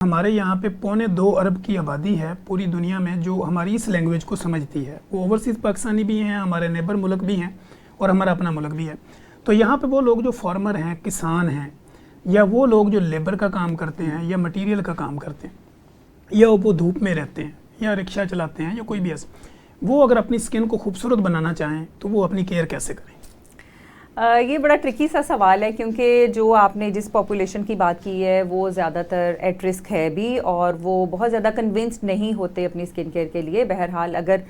हमारे यहाँ पे 2.25 अरब की आबादी है पूरी दुनिया में जो हमारी इस लैंग्वेज को समझती है। वो ओवरसीज़ पाकिस्तानी भी हैं, हमारे नेबर मुल्क भी हैं और हमारा अपना मुल्क भी है। तो यहाँ पे वो लोग जो फार्मर हैं, किसान हैं, या वो लोग जो लेबर का काम करते हैं या मटीरियल का काम करते हैं, या वो धूप में रहते हैं या रिक्शा चलाते हैं या कोई भी ऐसा, वो अगर अपनी स्किन को खूबसूरत बनाना चाहें तो वो अपनी केयर कैसे करें? ये बड़ा ट्रिकी सा सवाल है, क्योंकि जो आपने जिस पॉपुलेशन की बात की है वो ज़्यादातर एट रिस्क है भी, और वो बहुत ज़्यादा कन्विंस्ड नहीं होते अपनी स्किन केयर के लिए। बहरहाल अगर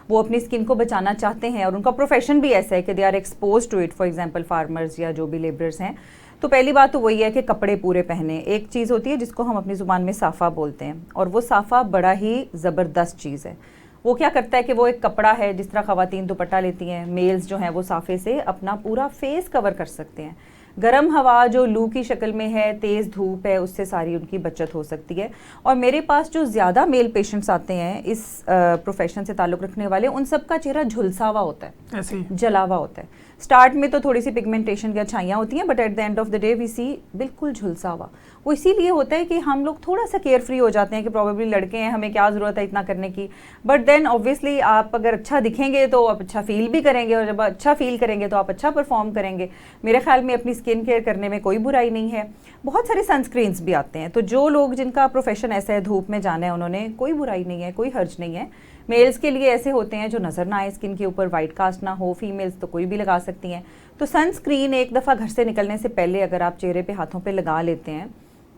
वो अपनी स्किन को बचाना चाहते हैं और उनका प्रोफेशन भी ऐसा है कि they are expose to it, for example farmers या जो भी लेबरर्स हैं, तो पहली बात तो वही है कि कपड़े पूरे पहने। एक चीज़ होती है जिसको हम अपनी ज़ुबान में साफ़ा बोलते हैं, और वो साफ़ा बड़ा ही ज़बरदस्त चीज़ है। वो क्या करता है कि वो एक कपड़ा है, जिस तरह ख़वातीन दुपट्टा लेती हैं, मेल्स जो हैं वो साफ़े से अपना पूरा फेस कवर कर सकते हैं। गर्म हवा जो लू की शक्ल में है, तेज़ धूप है, उससे सारी उनकी बचत हो सकती है। और मेरे पास जो ज़्यादा मेल पेशेंट्स आते हैं इस प्रोफेशन से ताल्लुक़ रखने वाले, उन सब का चेहरा झुलसावा होता है, ऐसे जलावा होता है। स्टार्ट में तो थोड़ी सी पिगमेंटेशन की अच्छाइयाँ होती हैं, but at the end of the day we see बिल्कुल झुलसावा। वो इसीलिए होता है कि हम लोग थोड़ा सा केयर फ्री हो जाते हैं कि प्रॉबेबली लड़के हैं, हमें क्या ज़रूरत है इतना करने की। बट देन ऑब्वियसली आप अगर अच्छा दिखेंगे तो आप अच्छा फील भी करेंगे, और जब अच्छा फील करेंगे तो आप अच्छा परफॉर्म करेंगे। मेरे ख्याल में अपनी स्किन केयर करने में कोई बुराई नहीं है। बहुत सारे सनस्क्रीन्स भी आते हैं, तो जो लोग जिनका प्रोफेशन ऐसा है, धूप में जाना है, उन्होंने कोई बुराई नहीं है, कोई हर्ज नहीं है। मेल्स के लिए ऐसे होते हैं जो नज़र ना आए स्किन के ऊपर, वाइट कास्ट ना हो, फीमेल्स तो कोई भी लगा सकती हैं। तो सनस्क्रीन एक दफ़ा घर से निकलने से पहले अगर आप चेहरे पे हाथों पे लगा लेते हैं,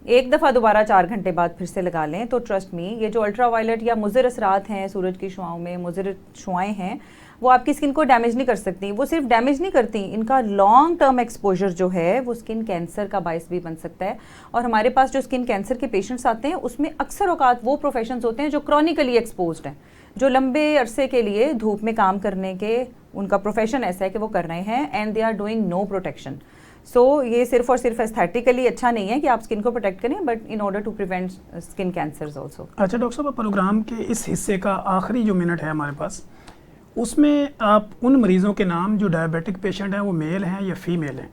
एक दफ़ा दोबारा 4 घंटे बाद फिर से लगा लें, तो ट्रस्ट मी, ये जो अल्ट्रा वायलेट या मुज़र असरात हैं सूरज की शुआओं में, मुज़र शुआएँ हैं, वो आपकी स्किन को डैमेज नहीं कर सकती। वो सिर्फ डैमेज नहीं करती, इनका लॉन्ग टर्म एक्सपोजर जो है वो स्किन कैंसर का बायस भी बन सकता है। और हमारे पास जो स्किन कैंसर के पेशेंट्स आते हैं उसमें अक्सर औकात वो प्रोफेशंस होते हैं जो क्रॉनिकली एक्सपोज्ड हैं, जो लंबे अरसे के लिए धूप में काम करने के उनका प्रोफेशन ऐसा है कि वो कर रहे हैं, and they are doing no protection. So ये सिर्फ और सिर्फ एस्थेटिकली अच्छा नहीं है कि आप स्किन को प्रोटेक्ट करें, but in order to prevent skin cancers also. अच्छा डॉक्टर साहब, प्रोग्राम के इस हिस्से का आखिरी जो मिनट है हमारे पास, उसमें आप उन मरीज़ों के नाम जो डायबिटिक पेशेंट हैं, वो मेल हैं या फीमेल हैं,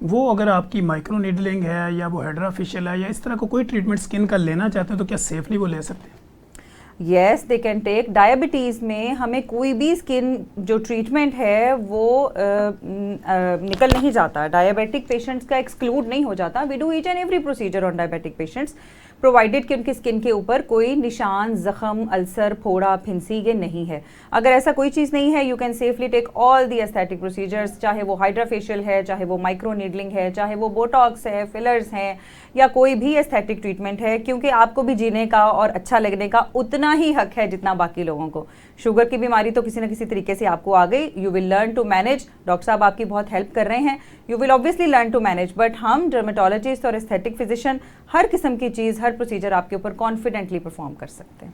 वो अगर आपकी माइक्रो नीडलिंग है या वो हाइड्रा फेशियल है या इस तरह का कोई ट्रीटमेंट स्किन का लेना चाहते हैं, तो क्या सेफली वो ले सकते हैं? Yes, they can take. Diabetes में हमें कोई भी स्किन जो ट्रीटमेंट है वो निकल नहीं जाता, डायबिटिक पेशेंट्स का एक्सक्लूड नहीं हो जाता। We do each and every procedure on diabetic patients, provided कि उनकी स्किन के ऊपर कोई निशान, जख्म, अल्सर, फोड़ा, फिंसी ये नहीं है। अगर ऐसा कोई चीज़ नहीं है, you can safely take all the aesthetic procedures, चाहे वो हाइड्रा फेशियल है, चाहे वो माइक्रो नीडलिंग है, चाहे वो बोटॉक्स है, फिलर्स हैं, या कोई भी एस्थेटिक ट्रीटमेंट है, क्योंकि आपको भी जीने का और अच्छा लगने का उतना ही हक है जितना बाकी लोगों को। शुगर की बीमारी तो किसी न किसी तरीके से आपको आ गई, you will learn to manage. Doctor साहब आपकी बहुत हेल्प कर रहे हैं, you will obviously learn to manage. But हम डर्मेटोलॉजिस्ट और एस्थेटिक फिजिशियन हर किस्म की चीज़, हर प्रोसीजर आपके ऊपर कॉन्फिडेंटली परफॉर्म कर सकते हैं।